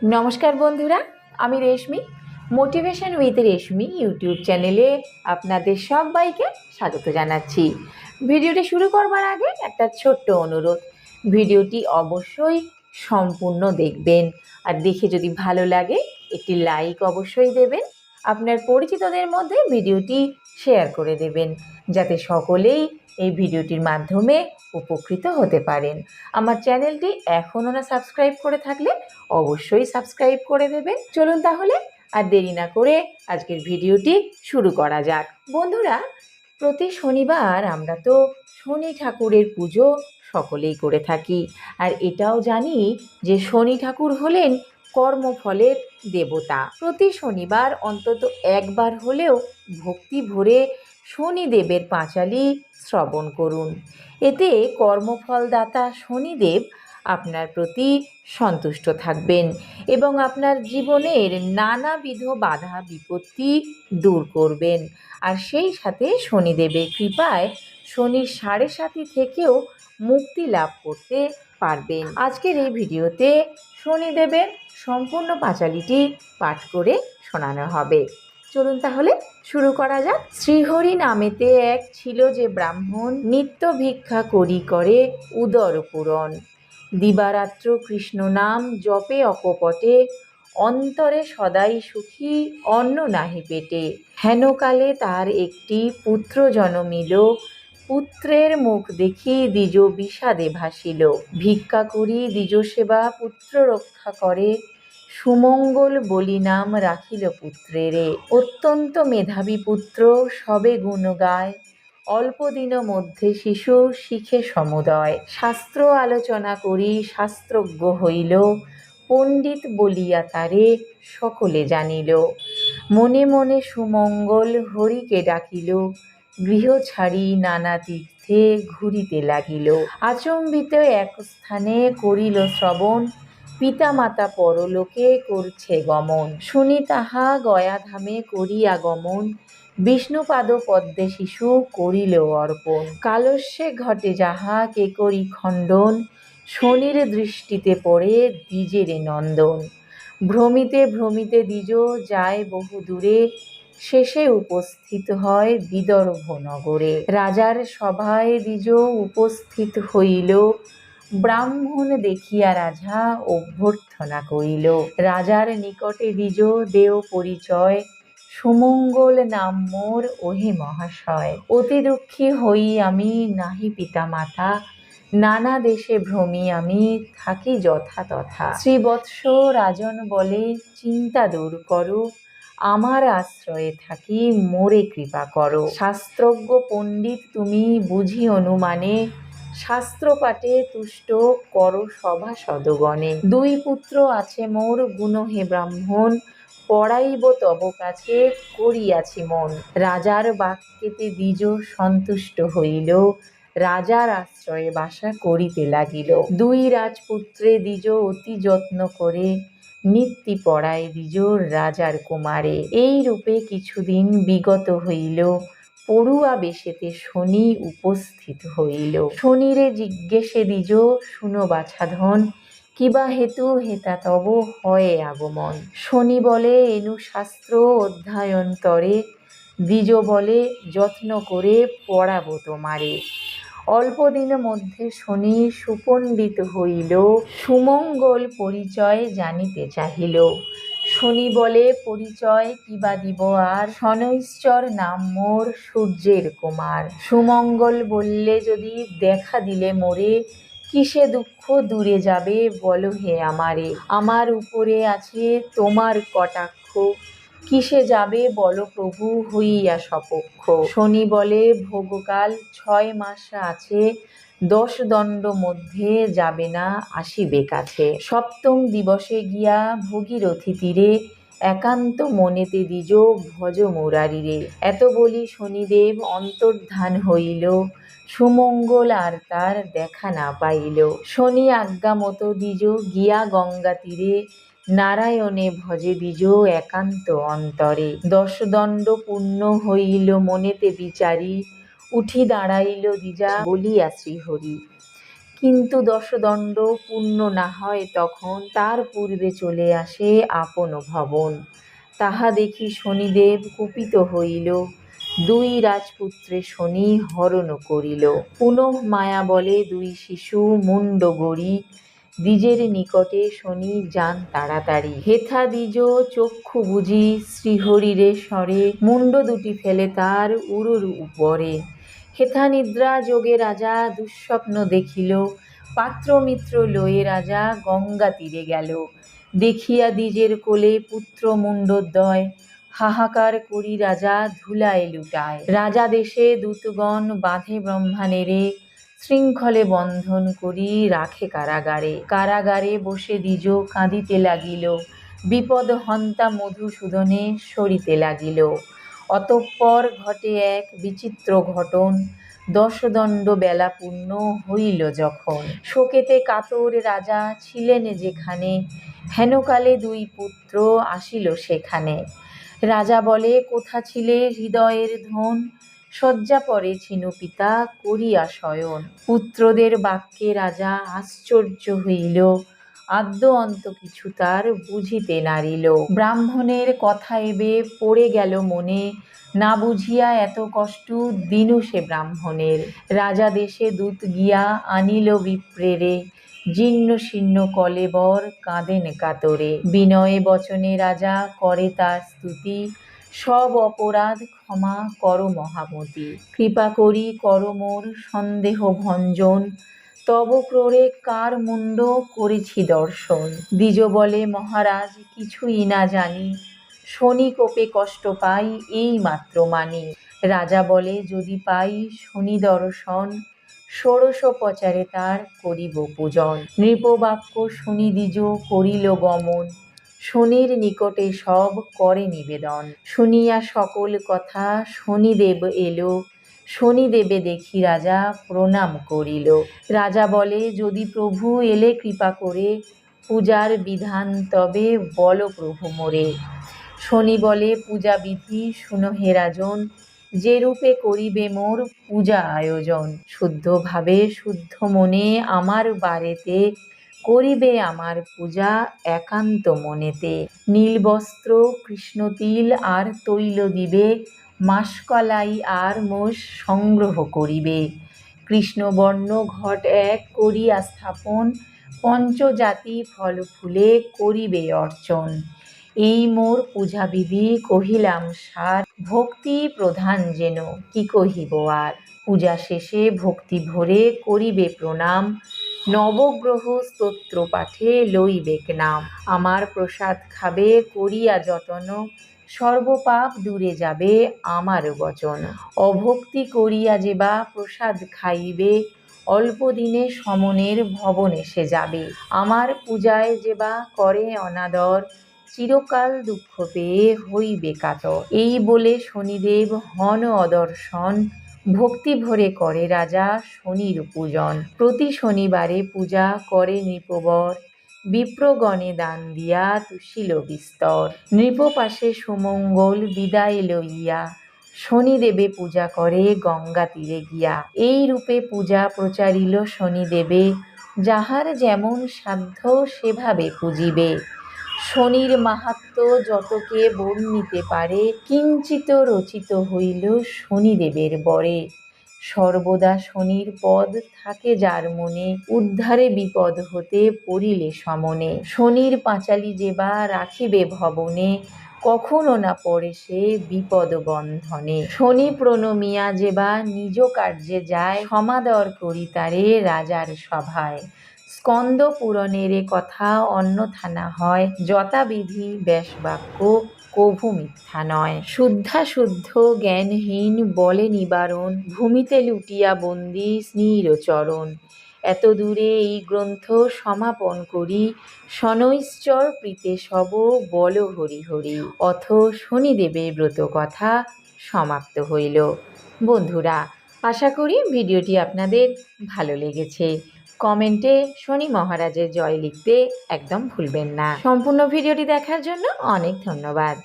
নমস্কার বন্ধুরা, আমি রেশমি। মোটিভেশন উইথ রেশমি ইউটিউব চ্যানেলে আপনাদের সবাইকে স্বাগত জানাচ্ছি। ভিডিওটি শুরু করবার আগে একটা ছোট্ট অনুরোধ, ভিডিওটি অবশ্যই সম্পূর্ণ দেখবেন, আর দেখে যদি ভালো লাগে একটি লাইক অবশ্যই দেবেন। আপনার পরিচিতদের মধ্যে ভিডিওটি শেয়ার করে দেবেন, যাতে সকলেই এই ভিডিওটির মাধ্যমে উপকৃত হতে পারেন। আমার চ্যানেলটি এখনও না সাবস্ক্রাইব করে থাকলে অবশ্যই সাবস্ক্রাইব করে দেবেন। চলুন তাহলে আর দেরি না করে আজকের ভিডিওটি শুরু করা যাক। বন্ধুরা, প্রতি শনিবার আমরা তো শনি ঠাকুরের পুজো সকলেই করে থাকি, আর এটাও জানি যে শনি ঠাকুর হলেন কর্মফলের দেবতা। প্রতি শনিবার অন্তত একবার হলেও ভক্তি ভরে শনিদেবের পাঁচালি শ্রবণ করুন। এতে কর্মফলদাতা শনিদেব আপনার প্রতি সন্তুষ্ট থাকবেন এবং আপনার জীবনের নানাবিধ বাধা বিপত্তি দূর করবেন। আর সেই সাথে শনিদেবের কৃপায় শনির 7.5 থেকেও মুক্তি লাভ করতে পারবেন। আজকের এই ভিডিওতে শনিদেবের সম্পূর্ণ পাঁচালিটি পাঠ করে শোনানো হবে। চলুন তাহলে শুরু করা যাক। শ্রীহরি নামেতে এক ছিল যে ব্রাহ্মণ, নিত্য ভিক্ষা করি করে উদর পূরণ। দিবারাত্র কৃষ্ণ নাম জপে অকপটে, অন্তরে সদাই সুখী অন্ন নাহি পেটে। হেনকালে তার একটি পুত্র জনমিল, পুত্রের মুখ দেখি দ্বিজ বিষাদে ভাসিল। ভিক্ষা করি দ্বিজ সেবা পুত্র রক্ষা করে, সুমঙ্গল বলি নাম রাখিল পুত্রেরে। অত্যন্ত মেধাবী পুত্র সবে গুণ গায়, অল্প দিন মধ্যে শিশু শিখে সমুদয়। শাস্ত্র আলোচনা করি শাস্ত্রজ্ঞ হইল, পণ্ডিত বলিয়া তারে সকলে জানিল। মনে মনে সুমঙ্গল হরিকে ডাকিল, গৃহ ছাড়ি নানা তীর্থে ঘুরিতে লাগিল। আচম্বিত এক স্থানে করিল শ্রবণ, পিতা মাতা পরলোকে করছে গমন। শুনি তাহা গয়াধামে করিয়া গমন, বিষ্ণুপাদ পদ্মে শিশু করিল অর্পণ। কালস্যে ঘটে যাহা কে করি খণ্ডন, শনির দৃষ্টিতে পড়ে দ্বিজের নন্দন। ভ্রমিতে ভ্রমিতে দ্বিজ যায় বহু দূরে, শেষে উপস্থিত হয় বিদর্ভ নগরে। রাজার সভায় দ্বিজ উপস্থিত হইল, ব্রাহ্মণ দেখিয়া রাজা অভ্যর্থনা করিল। রাজার নিকটে দ্বিজ দেও পরিচয়, সুমঙ্গল নাম মোর ওহে মহাশয়। অতি দুঃখী হই আমি নাহি পিতা মাতা, নানা দেশে ভ্রমি আমি থাকি যথা তথা। শ্রীবৎস রাজন বলে চিন্তা দূর করো, আমার আশ্রয়ে থাকি মোরে কৃপা করো। শাস্ত্রজ্ঞ পণ্ডিত তুমি বুঝি অনুমানে, শাস্ত্র পাঠে তুষ্ট করো সভাসদগণে। 2 পুত্র আছে মোর গুণ হে ব্রাহ্মণ, পড়াইব তব কাছে করিয়াছি মন। রাজার বাক্যেতে দ্বিজ সন্তুষ্ট হইল, রাজার আশ্রয়ে বাসা করিতে লাগিল। 2 রাজপুত্রে দ্বিজ অতি যত্ন করে, নিত্যি পড়ায় দ্বিজ রাজার কুমারে। এই রূপে কিছুদিন বিগত হইল, পড়ুয়া বেশেতে শনি উপস্থিত হইল। শনিরে জিজ্ঞেসে দ্বিজ শুনো বাছাধন, কিবা হেতু হেতা তব হয় আগমন। শনি বলে এনু শাস্ত্র অধ্যয়নতরে, দ্বিজ বলে যত্ন করে পড়াব তোমারে। অল্প দিন মধ্যে শনি সুপণ্ডিত হইল, সুমঙ্গল পরিচয় জানিতে চাহিল। শনি বলে পরিচয় কিবা দিব আর, শনৈশ্চর নাম মোর সূর্যের কুমার। সুমঙ্গল বললে যদি দেখা দিলে মোরে, কিসে দুঃখ দূরে যাবে বলো হে আমারে। আমার উপরে আছে তোমার কটাক্ষ, কিসে যাবে বলো প্রভু হইয়া সপক্ষ। শনি বলে ভোগকাল 6 মাস আছে, 10 দণ্ড মধ্যে যাবে না আসিবে কাছে। 7ম দিবসে গিয়া ভগীরথী তীরে, একান্ত মনেতে দ্বিজ ভজ মুরারিরে। এত বলি শনিদেব অন্তর্ধান হইল, সুমঙ্গল আর তার দেখা না পাইল। শনি আজ্ঞা মতো দ্বিজ গিয়া গঙ্গা তীরে, নারায়ণে ভজে দ্বিজ একান্ত অন্তরে। 10 দণ্ড পূর্ণ হইল মনেতে বিচারি, উঠি দাঁড়াইল দ্বিজা বলিয়া শ্রীহরি। কিন্তু দশদণ্ড পূর্ণ না হয় তখন তার পূর্বে চলে আসে আপন ভবন। তাহা দেখি শনিদেব কুপিত হইল, দুই রাজপুত্রে শনি হরণ করিল। পুনঃ মায়া বলে দুই শিশু মুন্ড গড়ি, দ্বিজের নিকটে শনি যান তাড়াতাড়ি। হেথা দ্বিজ চক্ষু বুঝি শ্রীহরিরে স্বরে, মুন্ড দুটি ফেলে তার উরুর উপরে। হেথা নিদ্রা যোগে রাজা দুঃস্বপ্ন দেখিল, পাত্র মিত্র লয়ে রাজা গঙ্গা তীরে গেল। দেখিয়া দ্বিজের কোলে পুত্র মুণ্ডোদয়, হাহাকার করি রাজা ধুলায় লুটায়। রাজা দেশে দূতগণ বাঁধে ব্রহ্মানেরে, শৃঙ্খলে বন্ধন করি রাখে কারাগারে। কারাগারে বসে দ্বিজ কাঁদিতে লাগিল, বিপদ হন্তা মধুসূদনে সরিতে লাগিল। অতঃপর ঘটে এক বিচিত্র ঘটন, দশদণ্ড বেলা পূর্ণ হইল যখন। শোকেতে কাতর রাজা ছিলেন যেখানে, হেনকালে দুই পুত্র আসিল সেখানে। রাজা বলে কোথা ছিলে হৃদয়ের ধন, শয্যা পরে ছিনু পিতা করিয়া শয়ন। পুত্রদের বাক্যে রাজা আশ্চর্য হইল, আদ্য অন্ত কিছু তার বুঝিতে নারিল। ব্রাহ্মণের কথা এবে পড়ে গেল মনে, না বুঝিয়া এত কষ্ট দিনু সে ব্রাহ্মণের। রাজা দেশে দূত গিয়া আনিল বিপ্রেরে, জীর্ণ শীর্ণ কলেবর কাঁদেন কাতরে। বিনয়ে বচনে রাজা করে তার স্তুতি, সব অপরাধ ক্ষমা কর মহামতি। কৃপা করি কর মোর সন্দেহ ভঞ্জন, তব ক্রোড়ে কার মুণ্ড করেছি দর্শন। দ্বিজ বলে মহারাজ কিছুই না জানি, শনি কোপে কষ্ট পাই এই মাত্র মানি। রাজা বলে যদি পাই শনি দর্শন, ষোড়শোপচারে তার করিব পূজন। নৃপবাক্য শুনি দ্বিজ করিল গমন, শনির নিকটে সব করে নিবেদন। শুনিয়া সকল কথা শনিদেব এলো, শনিদেবে দেখি রাজা প্রণাম করিল। রাজা বলে যদি প্রভু এলে কৃপা করে, পূজার বিধান তবে বল প্রভু মোরে। শনি বলে পূজা বিধি শুনো হে রাজন, যে রূপে করিবে মোর পূজা আয়োজন। শুদ্ধ ভাবে শুদ্ধ মনে আমার বাড়িতে, করিবে আমার পূজা একান্ত মনেতে। নীল বস্ত্র কৃষ্ণতিল আর তৈল দিবে, মাসকলাই আর মোষ সংগ্রহ করিবে। কৃষ্ণবর্ণ ঘট এক করিয়া স্থাপন, পঞ্চজাতি ফল ফুলে করিবে অর্চন। এই মোর পূজাবিধি কহিলাম সার, ভক্তি প্রধান যেন কি কহিব আর। পূজা শেষে ভক্তি ভরে করিবে প্রণাম, নবগ্রহ স্তোত্র পাঠে লইবেক নাম। আমার প্রসাদ খাবে করিয়া যতন, সর্বপাপ দূরে যাবে আমার বচন। অভক্তি করিয়া যে বা প্রসাদ খাইবে, অল্প দিনে সমনের ভবন এসে যাবে। আমার পূজায় যে বা করে অনাদর, চিরকাল দুঃখ পেয়ে হইবে কাতর। এই বলে শনিদেব হন অদর্শন, ভক্তি ভরে করে রাজা শনির পূজন। প্রতি শনিবারে পূজা করে নৃপবর, বিপ্রগণে দান দিয়া তুষিল বিস্তর। নৃপপাশে সুমঙ্গল বিদায় লইয়া, শনিদেবে পূজা করে গঙ্গা তীরে গিয়া। এই রূপে পূজা প্রচারিল শনিদেবে, যাহার যেমন সাধ্য সেভাবে পূজিবে। শনির মাহাত্ম্য যতকে বর্ণিতে পারে, কিঞ্চিত রচিত হইল শনিদেবের বরে। সর্বদা শনির পদ থাকে যার মনে, উদ্ধারে বিপদ হতে পড়িলে সমনে। শনির পাঁচালী যে বা রাখিবে ভবনে, কখনো না পড়ে সে বিপদ বন্ধনে। শনি প্রণমিয়া যে বা নিজ কার্যে যায়, সমাদর করি তারে রাজার সভায়। স্কন্দ পুরাণের কথা অন্যথা না হয়, যথাবিধি ব্যাসবাক্য কভু মিথ্যা নয়। শুদ্ধাশুদ্ধ জ্ঞানহীন বলে নিবারণ, ভূমিতে লুটিয়া বন্দি স্নিরচরণ। এত দূরে এই গ্রন্থ সমাপন করি, শনৈশ্চর প্রীতে সব বল হরি হরি। অথ শনিদেবের ব্রত কথা সমাপ্ত হইল। বন্ধুরা, আশা করি ভিডিওটি আপনাদের ভালো লেগেছে। কমেন্টে শনি মহারাজের জয় লিখতে একদম ভুলবেন না। সম্পূর্ণ ভিডিওটি দেখার জন্য অনেক ধন্যবাদ।